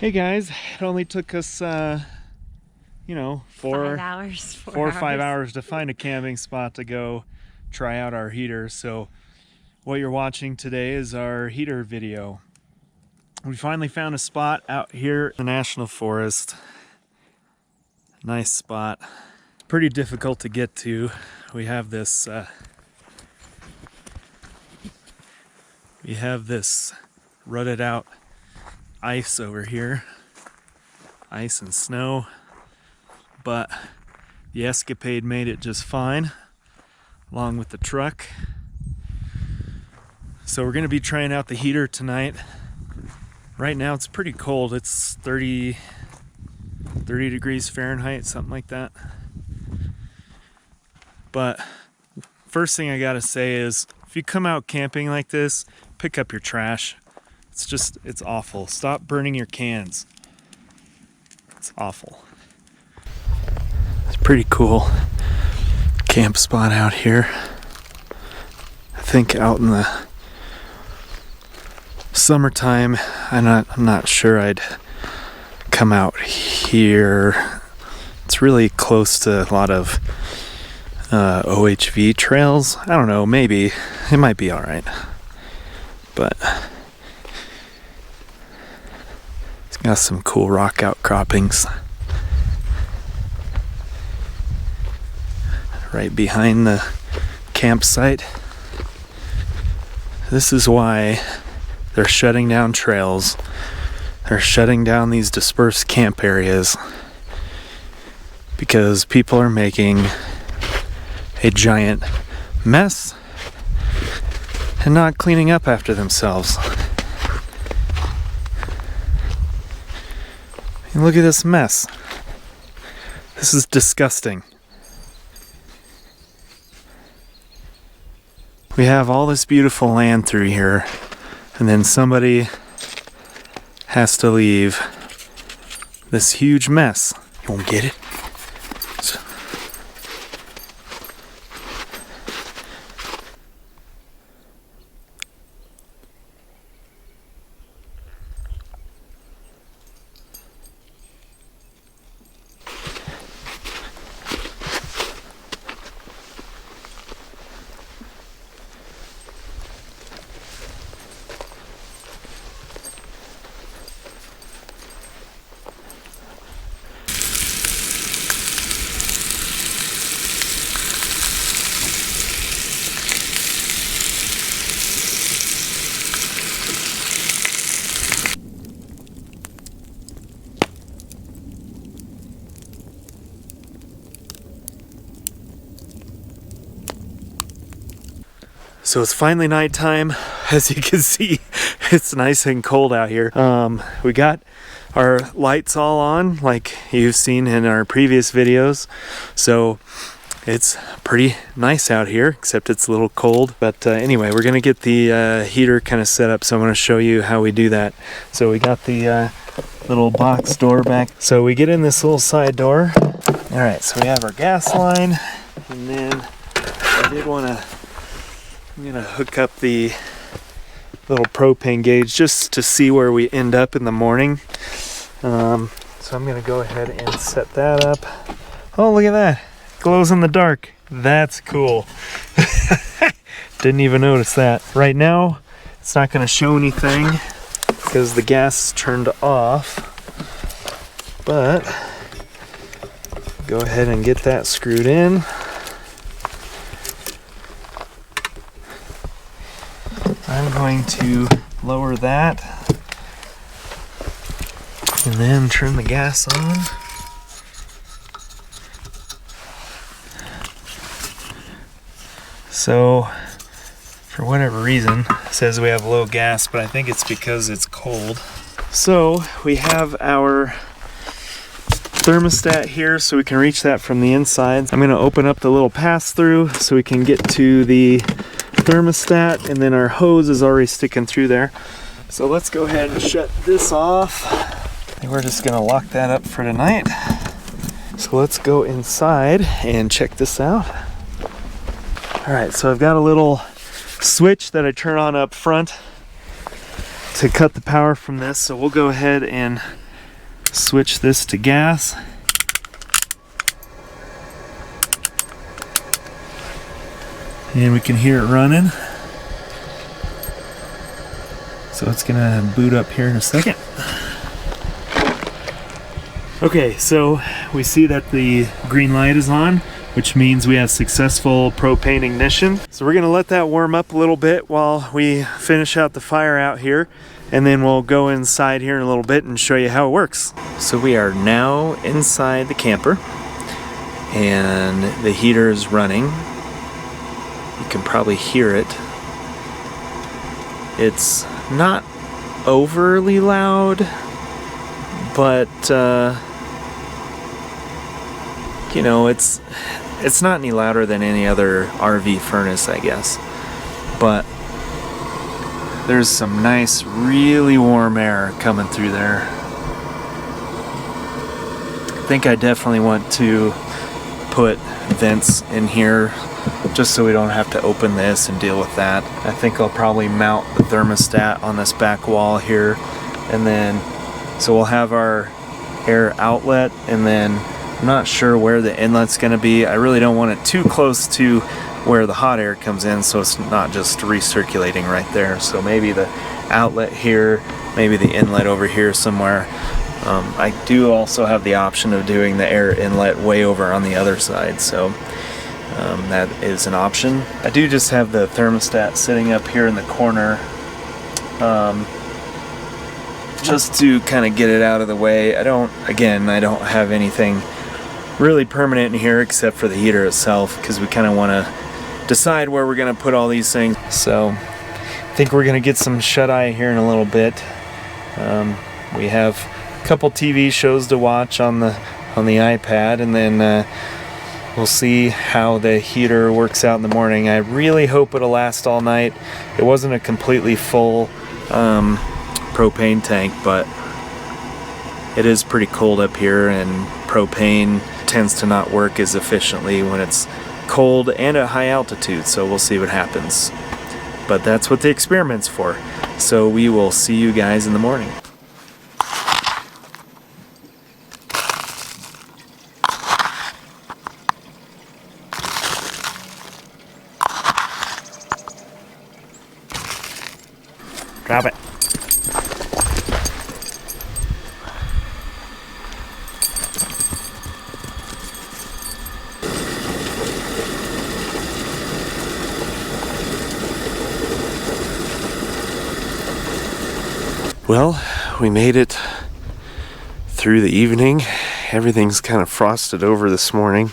Hey guys, it only took us, you know, four or 5 hours to find a camping spot to go try out our heater. So what you're watching today is our heater video. We finally found a spot out here in the National Forest. Nice spot. Pretty difficult to get to. We have this rutted out ice over here, ice and snow, but the Escapade made it just fine along with the truck. So we're going to be trying out the heater tonight. Right now it's pretty cold. It's 30 degrees Fahrenheit, something like that. But first thing I gotta say is, if you come out camping like this, pick up your trash. It's awful. Stop burning your cans. It's awful. It's a pretty cool camp spot out here. I think out in the summertime, I'm not sure I'd come out here. It's really close to a lot of OHV trails. I don't know, maybe it might be all right, but it's got some cool rock outcroppings right behind the campsite. This is why they're shutting down trails. They're shutting down these dispersed camp areas because people are making a giant mess and not cleaning up after themselves. And look at this mess. This is disgusting. We have all this beautiful land through here, and then somebody has to leave this huge mess. You won't get it? So it's finally nighttime. As you can see, it's nice and cold out here. We got our lights all on, like you've seen in our previous videos. So it's pretty nice out here, except it's a little cold. But anyway, we're gonna get the heater kind of set up. So I'm gonna show you how we do that. So we got the little box door back. So we get in this little side door. All right, so we have our gas line, and then I'm gonna hook up the little propane gauge just to see where we end up in the morning. So I'm gonna go ahead and set that up. Oh, look at that. It glows in the dark. That's cool. Didn't even notice that. Right now, it's not gonna show anything because the gas is turned off. But go ahead and get that screwed in. I'm going to lower that and then turn the gas on. So, for whatever reason, it says we have low gas, but I think it's because it's cold. So, we have our thermostat here, so we can reach that from the inside. I'm going to open up the little pass-through so we can get to the thermostat, and then our hose is already sticking through there. So let's go ahead and shut this off. And we're just gonna lock that up for tonight. So let's go inside and check this out. All right, so I've got a little switch that I turn on up front to cut the power from this. So we'll go ahead and switch this to gas. And we can hear it running. So it's gonna boot up here in a second. Okay, so we see that the green light is on, which means we have successful propane ignition. So we're gonna let that warm up a little bit while we finish out the fire out here, and then we'll go inside here in a little bit and show you how it works. So we are now inside the camper, and the heater is running. You can probably hear it. It's not overly loud, but you know, it's not any louder than any other RV furnace, I guess. But there's some nice, really warm air coming through there. I think I definitely want to put vents in here just so we don't have to open this and deal with that. I think I'll probably mount the thermostat on this back wall here, and then so we'll have our air outlet, and then I'm not sure where the inlet's going to be. I really don't want it too close to where the hot air comes in, so it's not just recirculating right there. So maybe the outlet here, maybe the inlet over here somewhere. I do also have the option of doing the air inlet way over on the other side, so that is an option. I do just have the thermostat sitting up here in the corner, just to kind of get it out of the way. I don't have anything really permanent in here except for the heater itself, because we kind of want to decide where we're going to put all these things. So I think we're going to get some shut-eye here in a little bit. We have a couple TV shows to watch on the iPad, and then we'll see how the heater works out in the morning. I really hope it'll last all night. It wasn't a completely full propane tank, but it is pretty cold up here, and propane tends to not work as efficiently when it's cold and at high altitude, so we'll see what happens. But that's what the experiment's for. So we will see you guys in the morning. Drop it. Well, we made it through the evening. Everything's kind of frosted over this morning.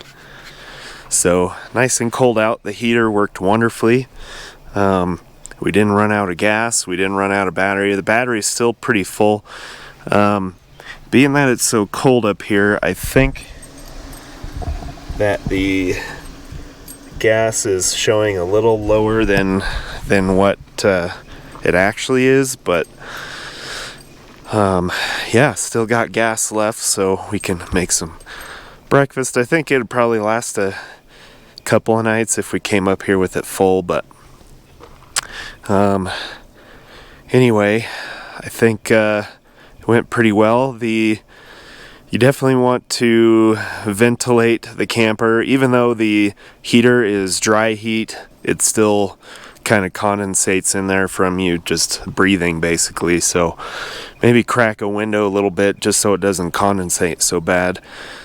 So nice and cold out. The heater worked wonderfully. We didn't run out of gas. We didn't run out of battery. The battery's still pretty full. Being that it's so cold up here, I think that the gas is showing a little lower than what it actually is, but yeah, still got gas left, so we can make some breakfast. I think it'd probably last a couple of nights if we came up here with it full, but anyway, I think it went pretty well. You definitely want to ventilate the camper. Even though the heater is dry heat, it still kind of condensates in there from you just breathing, basically. So maybe crack a window a little bit just so it doesn't condensate so bad.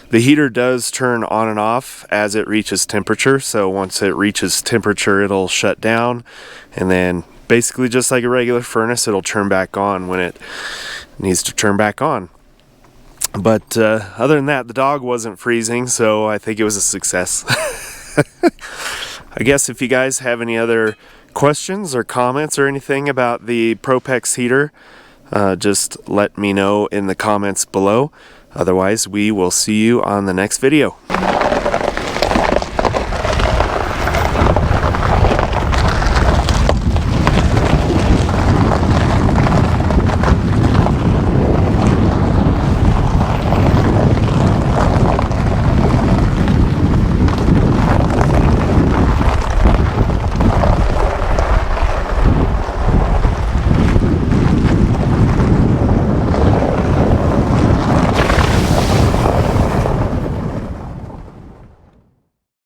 The heater does turn on and off as it reaches temperature, so once it reaches temperature it'll shut down, and then basically just like a regular furnace, it'll turn back on when it needs to turn back on. But other than that, the dog wasn't freezing, so I think it was a success. I guess if you guys have any other questions or comments or anything about the Propex heater, just let me know in the comments below. Otherwise, we will see you on the next video.